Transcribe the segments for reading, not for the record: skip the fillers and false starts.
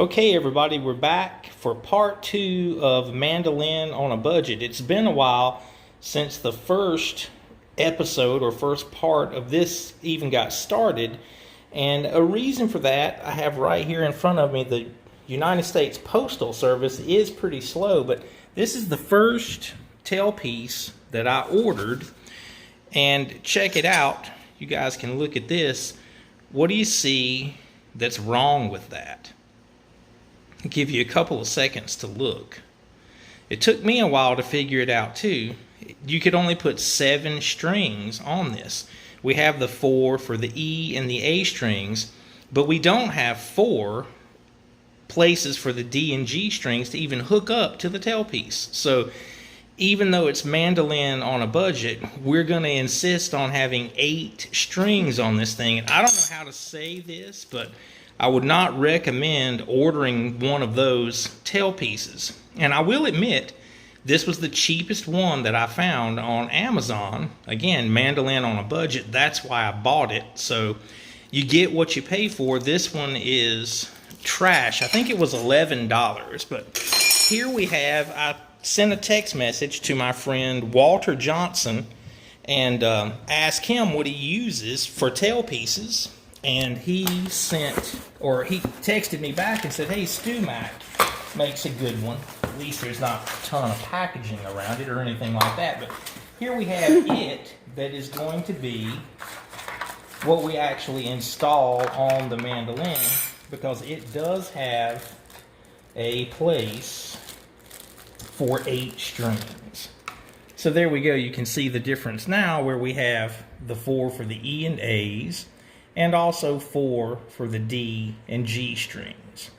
Okay, everybody, we're back for part 2 of Mandolin on a Budget. It's been a while since the first episode or first part of this even got started, and a reason for that I have right here in front of me. The United States Postal Service is pretty slow, but this is the first tailpiece that I ordered, and check it out. You guys can look at this. What do you see that's wrong with that? I'll give you a couple of seconds to look. It took me a while to figure it out too. You could only put 7 strings on this. We have the 4 for the E and the A strings, but we don't have 4 places for the D and G strings to even hook up to the tailpiece. So even though it's Mandolin on a budget, we're going to insist on having 8 strings on this thing. And I don't know how to say this, but I would not recommend ordering one of those tailpieces. And I will admit, this was the cheapest one that I found on Amazon. Again, Mandolin on a budget, that's why I bought it. So you get what you pay for. This one is trash. I think it was $11. But here we have, I sent a text message to my friend Walter Johnson and asked him what he uses for tailpieces. And he texted me back and said, hey, Stu Mac makes a good one. At least there's not a ton of packaging around it or anything like that. But here we have it that is going to be what we actually install on the Mandolin, because it does have a place for 8 strings. So there we go. You can see the difference now, where we have the 4 for the E and A's, and also 4 for the D and G strings.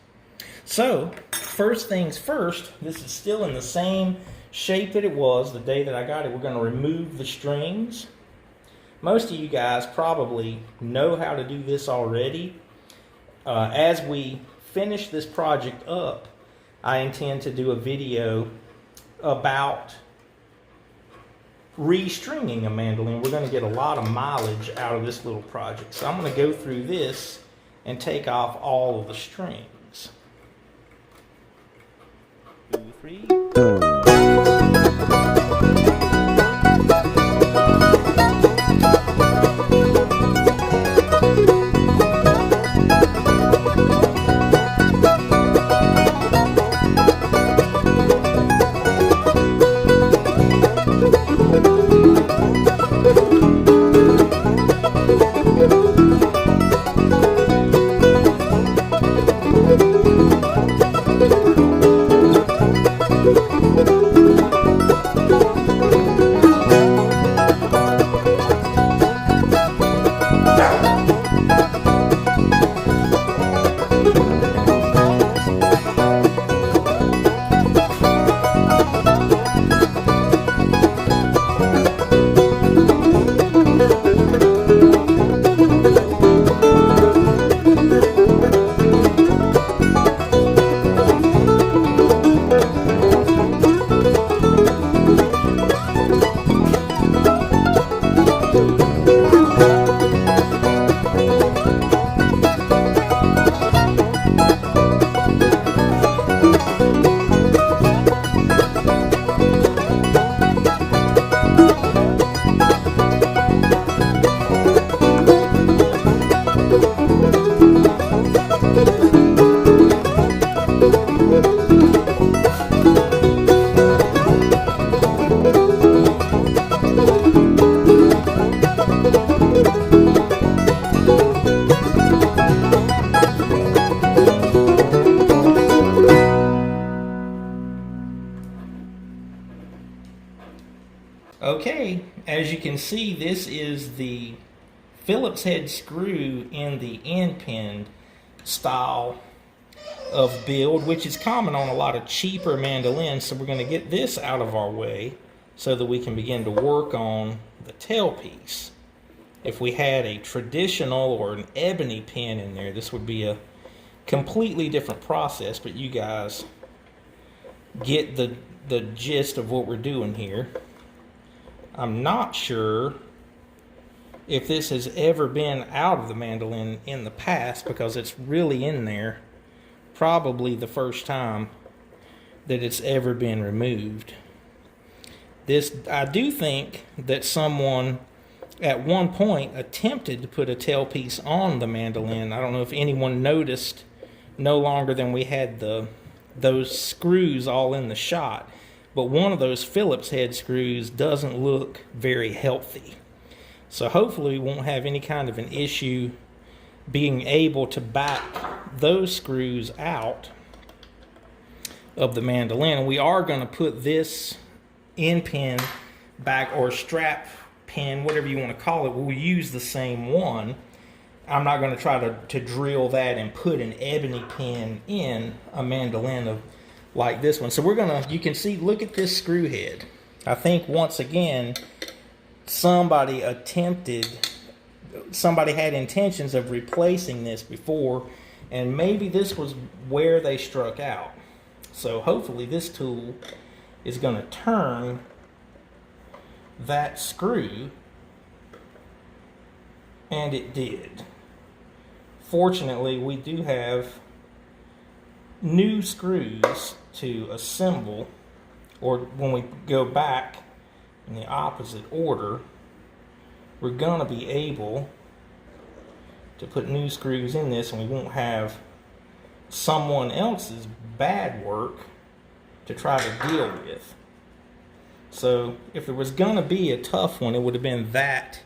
So, first things first, this is still in the same shape that it was the day that I got it. We're going to remove the strings. Most of you guys probably know how to do this already. As we finish this project up, I intend to do a video about restringing a mandolin. We're going to get a lot of mileage out of this little project. So I'm going to go through this and take off all of the strings. 2, 3. Okay, as you can see, this is the Phillips head screw in the end pin style of build, which is common on a lot of cheaper mandolins. So we're going to get this out of our way so that we can begin to work on the tailpiece. If we had a traditional or an ebony pin in there, this would be a completely different process, but you guys get the gist of what we're doing here. I'm not sure if this has ever been out of the mandolin in the past, because it's really in there probably the first time that it's ever been removed. I do think that someone at one point attempted to put a tailpiece on the Mandolin. I don't know if anyone noticed, no longer than we had those screws all in the shot, but one of those Phillips head screws doesn't look very healthy. So hopefully we won't have any kind of an issue being able to back those screws out of the Mandolin. And we are going to put this end pin back, or strap pin, whatever you want to call it. We'll use the same one. I'm not going to try to drill that and put an ebony pin in a Mandolin like this one. So we're going to, you can see, look at this screw head. I think once again, somebody had intentions of replacing this before, and maybe this was where they struck out. So hopefully this tool is going to turn that screw, and it did. Fortunately, we do have new screws to assemble, or when we go back in the opposite order, we're going to be able to put new screws in this, and we won't have someone else's bad work to try to deal with. So if there was going to be a tough one, it would have been that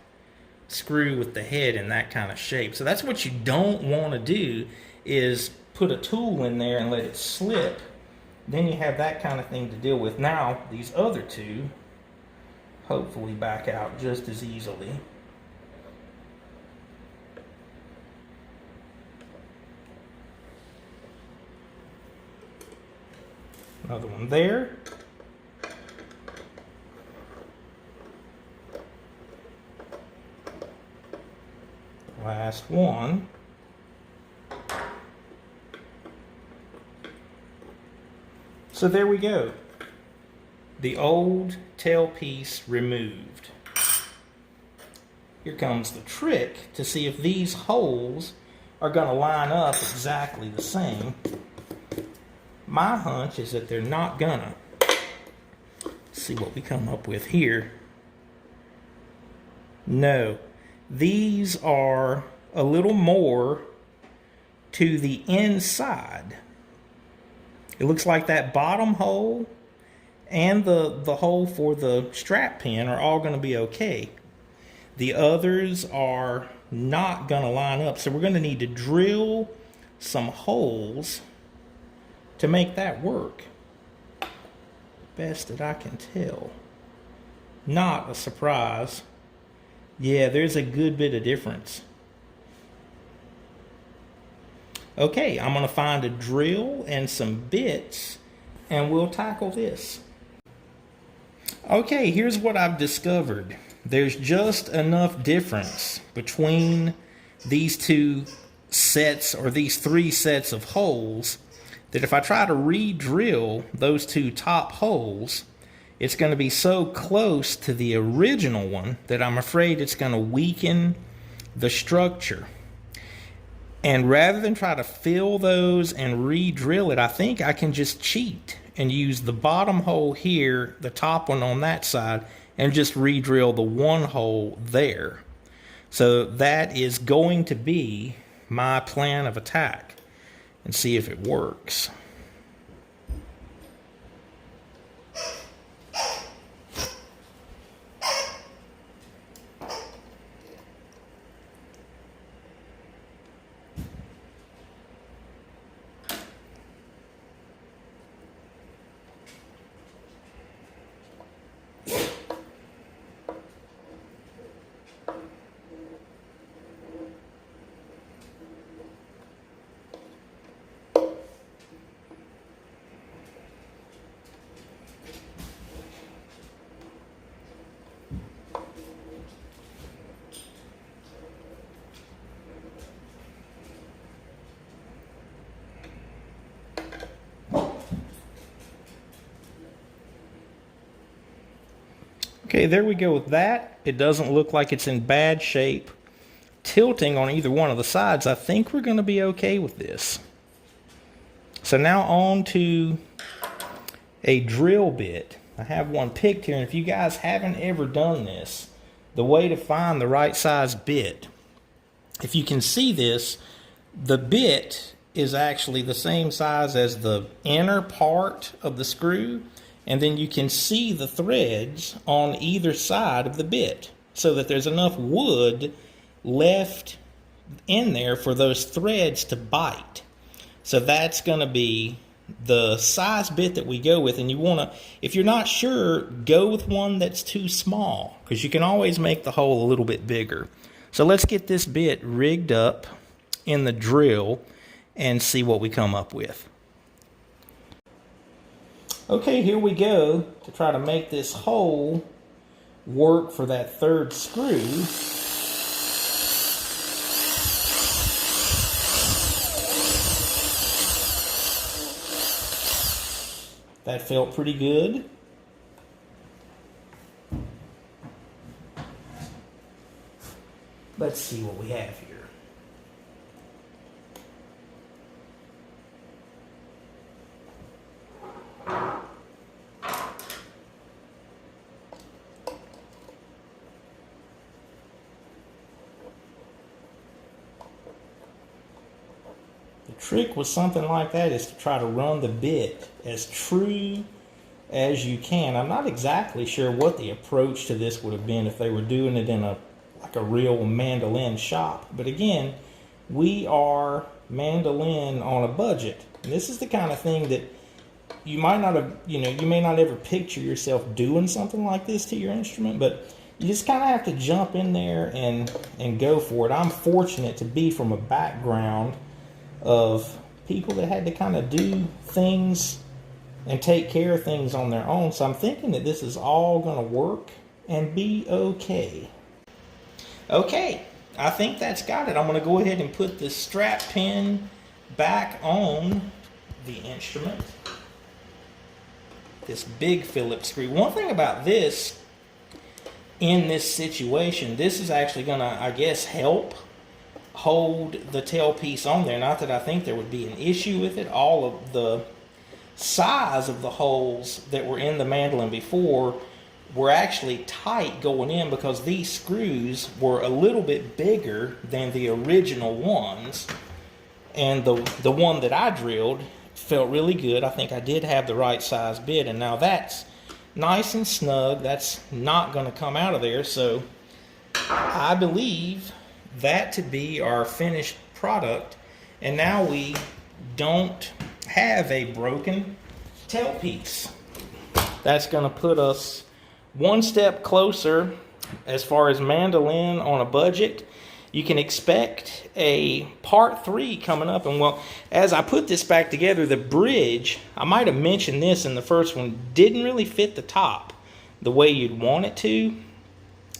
screw with the head in that kind of shape. So that's what you don't want to do, is put a tool in there and let it slip. Then you have that kind of thing to deal with. Now these other two hopefully back out just as easily. Another one there. Last one. So there we go. The old tailpiece removed. Here comes the trick to see if these holes are going to line up exactly the same. My hunch is that they're not gonna. Let's see what we come up with here. No, these are a little more to the inside. It looks like that bottom hole and the hole for the strap pin are all going to be okay. The others are not going to line up, so we're going to need to drill some holes to make that work. Best that I can tell. Not a surprise. Yeah, there's a good bit of difference. Okay, I'm going to find a drill and some bits, and we'll tackle this. Okay, here's what I've discovered. There's just enough difference between these two sets, or these three sets of holes, that if I try to re-drill those two top holes, it's going to be so close to the original one that I'm afraid it's going to weaken the structure. And rather than try to fill those and re-drill it, I think I can just cheat and use the bottom hole here, the top one on that side, and just re-drill the one hole there. So that is going to be my plan of attack, and see if it works. Okay, there we go with that. It doesn't look like it's in bad shape. Tilting on either one of the sides, I think we're going to be okay with this. So now on to a drill bit. I have one picked here, and if you guys haven't ever done this, the way to find the right size bit, if you can see this, the bit is actually the same size as the inner part of the screw, and then you can see the threads on either side of the bit so that there's enough wood left in there for those threads to bite. So that's going to be the size bit that we go with, and you want to, if you're not sure, go with one that's too small, because you can always make the hole a little bit bigger. So let's get this bit rigged up in the drill and see what we come up with. Okay, here we go to try to make this hole work for that third screw. That felt pretty good. Let's see what we have here. The trick with something like that is to try to run the bit as true as you can. I'm not exactly sure what the approach to this would have been if they were doing it in a real mandolin shop. But again, we are mandolin on a budget. And this is the kind of thing that you might not have, you may not ever picture yourself doing something like this to your instrument, but you just kind of have to jump in there and go for it. I'm fortunate to be from a background of people that had to kind of do things and take care of things on their own. So I'm thinking that this is all going to work and be okay. Okay, I think that's got it. I'm going to go ahead and put the strap pin back on the instrument. This big Phillips screw. One thing about this, in this situation, this is actually going to, I guess, help hold the tailpiece on there. Not that I think there would be an issue with it. All of the size of the holes that were in the mandolin before were actually tight going in because these screws were a little bit bigger than the original ones, and the one that I drilled felt really good. I think I did have the right size bit, and now that's nice and snug. That's not going to come out of there. So I believe that to be our finished product, and now we don't have a broken tailpiece. That's going to put us one step closer as far as mandolin on a budget. You can expect a part 3 coming up. And well, as I put this back together, the bridge, I might have mentioned this in the first one, didn't really fit the top the way you'd want it to.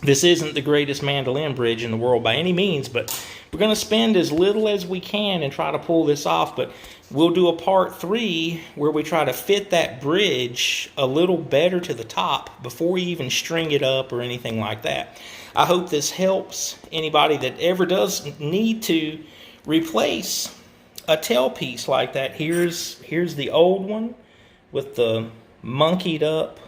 This isn't the greatest mandolin bridge in the world by any means, but we're going to spend as little as we can and try to pull this off. But we'll do a part 3 where we try to fit that bridge a little better to the top before we even string it up or anything like that. I hope this helps anybody that ever does need to replace a tailpiece like that. Here's the old one with the monkeyed up.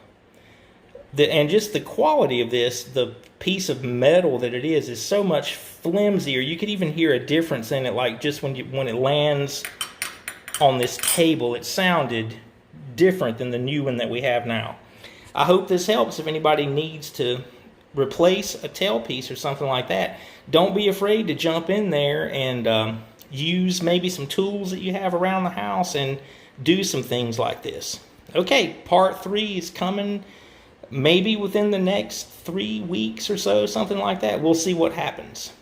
And just the quality of this, the piece of metal that it is so much flimsier. You could even hear a difference in it, like just when it lands on this table, it sounded different than the new one that we have now. I hope this helps if anybody needs to replace a tailpiece or something like that. Don't be afraid to jump in there and use maybe some tools that you have around the house and do some things like this. Okay, part 3 is coming maybe within the next 3 weeks or so, something like that. We'll see what happens.